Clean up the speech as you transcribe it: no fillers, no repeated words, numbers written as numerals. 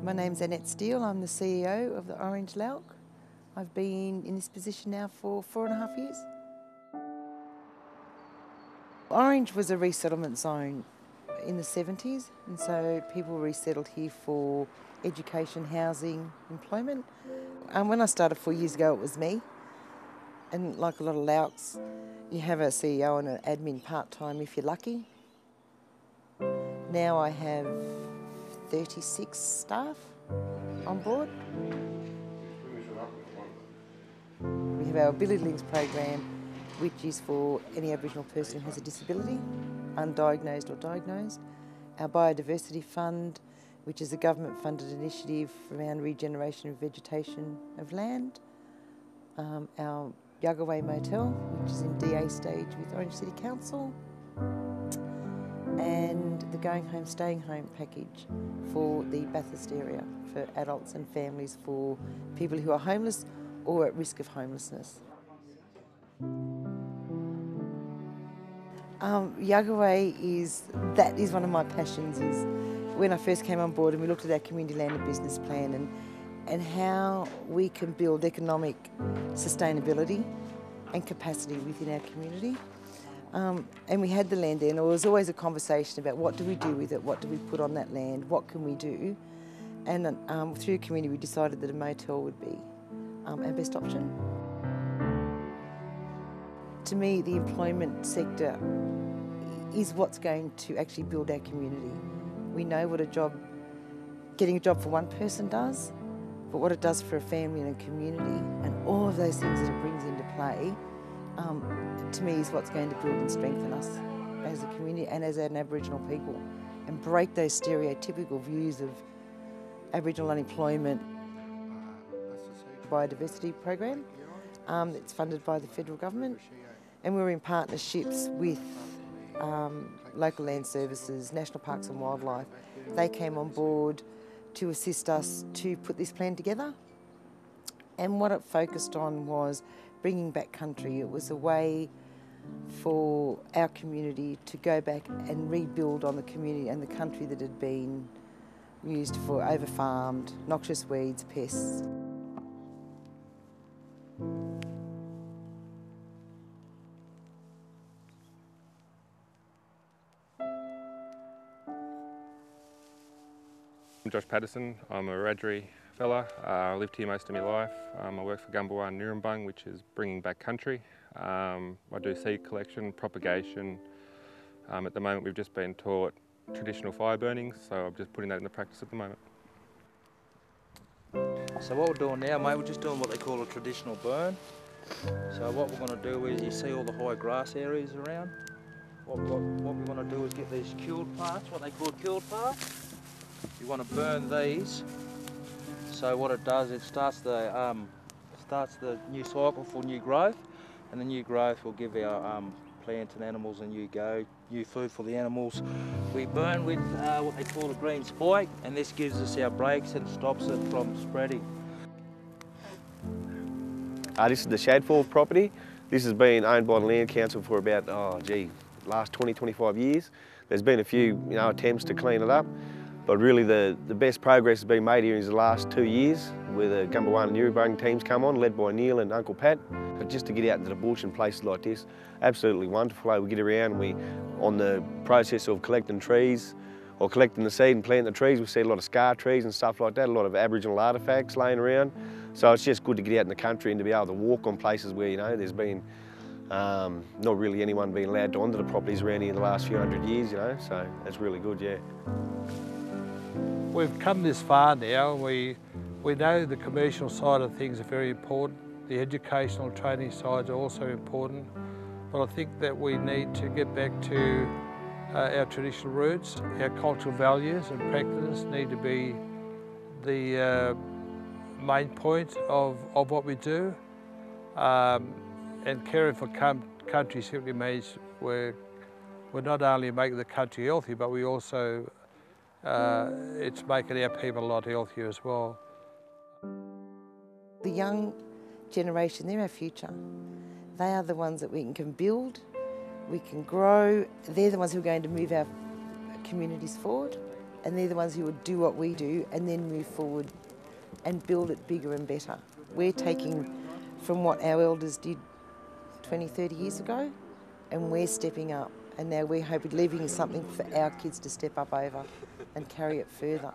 My name's Annette Steele. I'm the CEO of the Orange Lauk. I've been in this position now for 4.5 years. Orange was a resettlement zone in the 70s, and so people resettled here for education, housing, employment. When I started 4 years ago, it was me. And like a lot of Lauks, you have a CEO and an admin part-time if you're lucky. Now I have 36 staff on board. We have our Ability Links program, which is for any Aboriginal person who has a disability, undiagnosed or diagnosed. Our Biodiversity Fund, which is a government-funded initiative around regeneration of vegetation of land. Our Yugaway Motel, which is in DA stage with Orange City Council. And the Going Home, Staying Home package for the Bathurst area, for adults and families, for people who are homeless or at risk of homelessness. Yugaway is one of my passions. Is when I first came on board and we looked at our community land and business plan and how we can build economic sustainability and capacity within our community. And we had the land there, and there was always a conversation about what do we do with it, what do we put on that land, what can we do? And through the community we decided that a motel would be our best option. To me, the employment sector is what's going to actually build our community. We know what getting a job for one person does, but what it does for a family and a community, and all of those things that it brings into play, to me is what's going to build and strengthen us as a community and as an Aboriginal people, and break those stereotypical views of Aboriginal unemployment. Biodiversity program, it's funded by the federal government, and we're in partnerships with local land services, National Parks and Wildlife. They came on board to assist us to put this plan together, and what it focused on was bringing back country. It was a way for our community to go back and rebuild on the community and the country that had been used for over-farmed, noxious weeds, pests. I'm Josh Patterson. I'm a Wiradjuri fella. I lived here most of my life. I work for Gumbawa and Nurrumbung, which is bringing back country. I do seed collection, propagation. At the moment we've just been taught traditional fire burning, so I'm just putting that into practice at the moment. So what we're doing now, mate, we're just doing what they call a traditional burn. So what we're going to do is, you see all the high grass areas around. What we want to do is get these killed parts, what they call killed parts. You want to burn these. So what it does, it starts the new cycle for new growth, and the new growth will give our plants and animals a new food for the animals. We burn with what they call a green spike, and this gives us our breaks and stops it from spreading. This is the Shadforth property. This has been owned by the Land Council for about, last 20-25 years. There's been a few attempts to clean it up, but really the best progress has been made here in the last 2 years, where the Gumbawa and Nurrumbung teams come on, led by Neil and Uncle Pat. But just to get out into the bush and places like this, absolutely wonderful. We get around and we, on the process of collecting trees, or collecting the seed and planting the trees, we see a lot of scar trees and stuff like that, a lot of Aboriginal artefacts laying around. So it's just good to get out in the country and to be able to walk on places where, there's been not really anyone being allowed to onto the properties around here in the last few hundred years, so that's really good, yeah. We've come this far now. We know the commercial side of things are very important. The educational training sides are also important. But I think that we need to get back to our traditional roots. Our cultural values and practices need to be the main point of what we do. And caring for country simply means we're not only making the country healthy, but we also it's making our people a lot healthier as well. The young generation, they're our future. They are the ones that we can build, we can grow. They're the ones who are going to move our communities forward. and they're the ones who would do what we do and then move forward and build it bigger and better. We're taking from what our elders did 20, 30 years ago, and we're stepping up, and now we're hoping leaving something for our kids to step up over and carry it further.